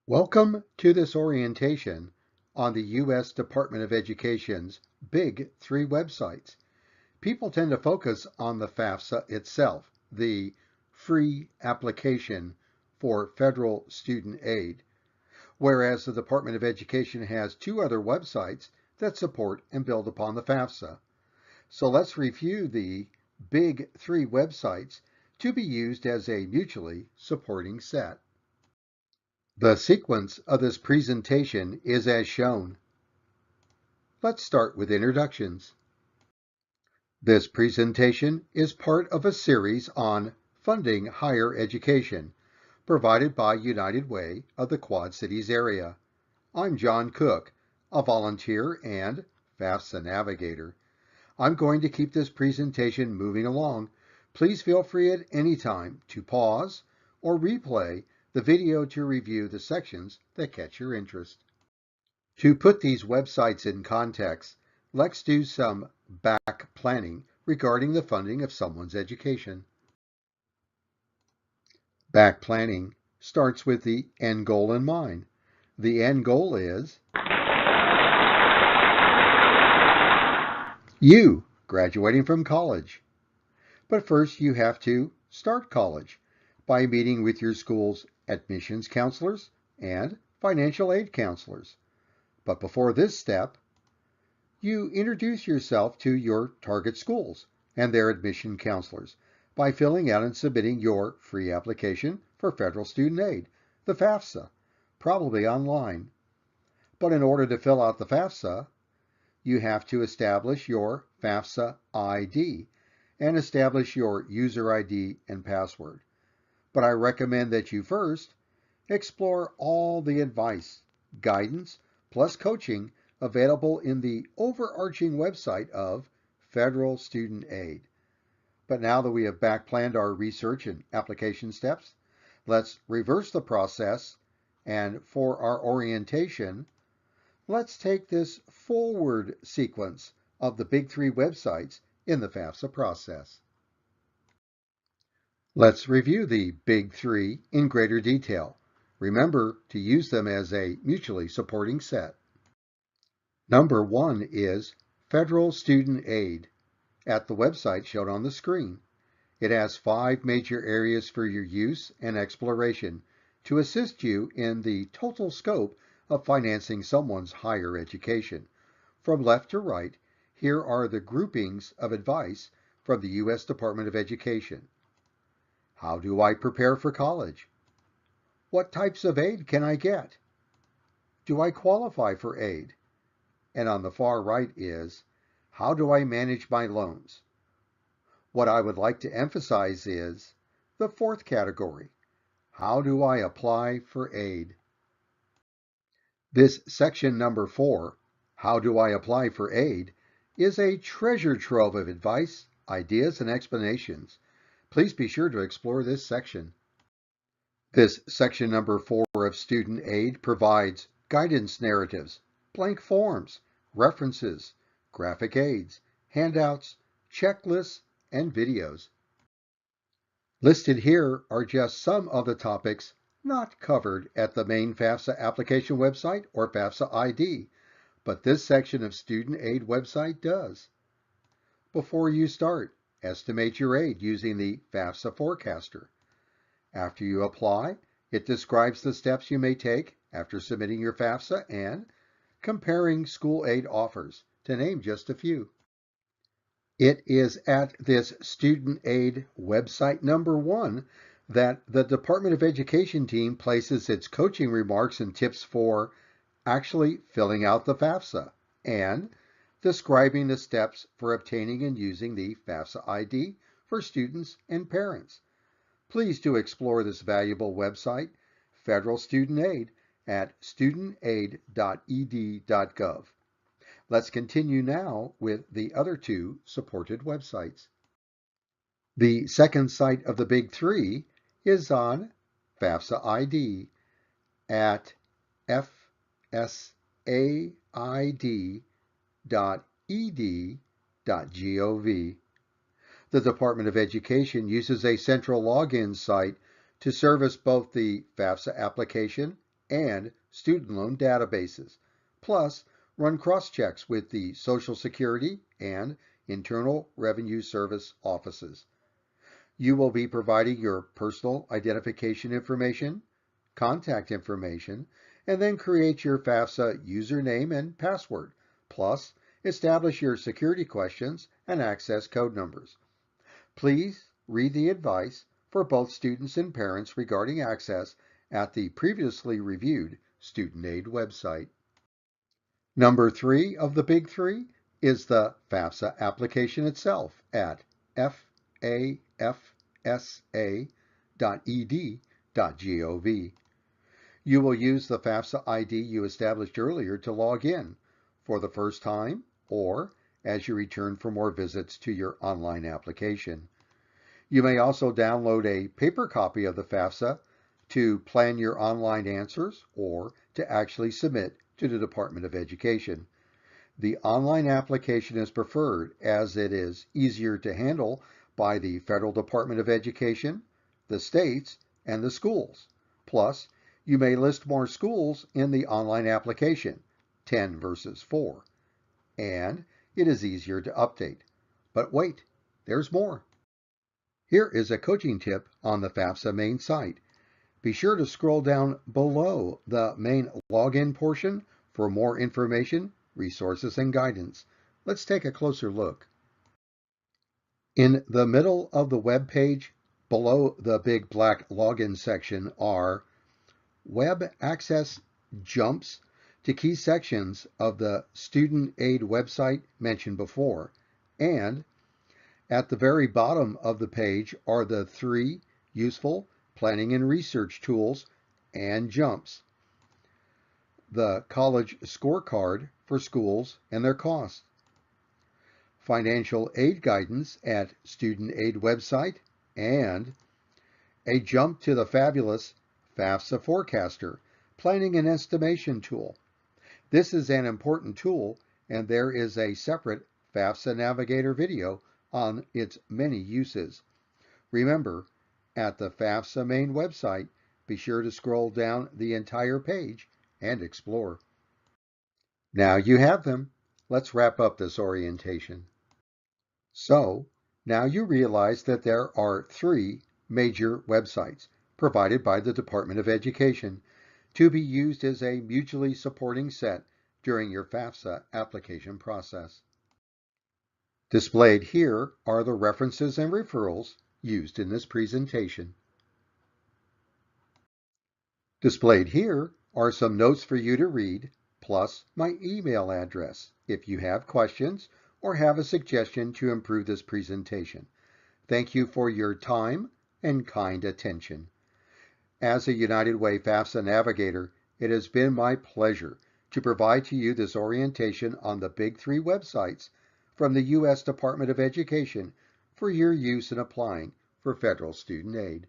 Welcome to this orientation on the U.S. Department of Education's Big Three websites. People tend to focus on the FAFSA itself, the free application for federal student aid, whereas the Department of Education has two other websites that support and build upon the FAFSA. So let's review the Big Three websites to be used as a mutually supporting set. The sequence of this presentation is as shown. Let's start with introductions. This presentation is part of a series on funding higher education, provided by United Way of the Quad Cities area. I'm John Cook, a volunteer and FAFSA navigator. I'm going to keep this presentation moving along. Please feel free at any time to pause or replay the video to review the sections that catch your interest. To put these websites in context, let's do some back planning regarding the funding of someone's education. Back planning starts with the end goal in mind. The end goal is you graduating from college. But first you have to start college by meeting with your school's admissions counselors and financial aid counselors. But before this step, you introduce yourself to your target schools and their admission counselors by filling out and submitting your free application for federal student aid, the FAFSA, probably online. But in order to fill out the FAFSA, you have to establish your FAFSA ID and establish your user ID and password. But I recommend that you first explore all the advice, guidance, plus coaching available in the overarching website of Federal Student Aid. But now that we have back-planned our research and application steps, let's reverse the process, and for our orientation, let's take this forward sequence of the big three websites in the FAFSA process. Let's review the big three in greater detail. Remember to use them as a mutually supporting set. Number one is Federal Student Aid at the website shown on the screen. It has 5 major areas for your use and exploration to assist you in the total scope of financing someone's higher education. From left to right, here are the groupings of advice from the U.S. Department of Education. How do I prepare for college? What types of aid can I get? Do I qualify for aid? And on the far right is, how do I manage my loans? What I would like to emphasize is the fourth category. How do I apply for aid? This section number 4, how do I apply for aid, is a treasure trove of advice, ideas, and explanations. Please be sure to explore this section. This section number 4 of Student Aid provides guidance narratives, blank forms, references, graphic aids, handouts, checklists, and videos. Listed here are just some of the topics not covered at the main FAFSA application website or FAFSA ID, but this section of Student Aid website does. Before you start, estimate your aid using the Fafsa Forecaster. After you apply, it describes the steps you may take after submitting your FAFSA and comparing school aid offers, to name just a few. It is at this Student Aid website number 1 that the Department of Education team places its coaching remarks and tips for actually filling out the FAFSA and describing the steps for obtaining and using the FAFSA ID for students and parents. Please do explore this valuable website, Federal Student Aid, at studentaid.ed.gov. Let's continue now with the other 2 supported websites. The second site of the big 3 is on FAFSA ID at fsaid.ed.gov. The Department of Education uses a central login site to service both the FAFSA application and student loan databases. Plus, run cross-checks with the Social Security and Internal Revenue Service offices. You will be providing your personal identification information, contact information, and then create your FAFSA username and password. Plus, establish your security questions and access code numbers. Please read the advice for both students and parents regarding access at the previously reviewed Student Aid website. Number 3 of the big 3 is the FAFSA application itself at fafsa.ed.gov. You will use the FAFSA ID you established earlier to log in for the first time or as you return for more visits to your online application. You may also download a paper copy of the FAFSA to plan your online answers or to actually submit to the Department of Education. The online application is preferred as it is easier to handle by the Federal Department of Education, the states, and the schools. Plus, you may list more schools in the online application, 10 versus 4, and it is easier to update. But wait, there's more. Here is a coaching tip on the FAFSA main site. Be sure to scroll down below the main login portion for more information, resources, and guidance. Let's take a closer look. In the middle of the web page, below the big black login section, are web access jumps to key sections of the Student Aid website mentioned before, and at the very bottom of the page are the 3 useful planning and research tools and jumps. The college scorecard for schools and their costs. Financial aid guidance at Student Aid website, and a jump to the fabulous Fafsa Forecaster planning and estimation tool. This is an important tool, and there is a separate FAFSA Navigator video on its many uses. Remember, at the FAFSA main website, be sure to scroll down the entire page and explore. Now you have them. Let's wrap up this orientation. So, now you realize that there are 3 major websites provided by the Department of Education to be used as a mutually supporting set during your FAFSA application process. Displayed here are the references and referrals used in this presentation. Displayed here are some notes for you to read, plus my email address if you have questions or have a suggestion to improve this presentation. Thank you for your time and kind attention. As a United Way FAFSA Navigator, it has been my pleasure to provide to you this orientation on the big 3 websites from the U.S. Department of Education for your use in applying for federal student aid.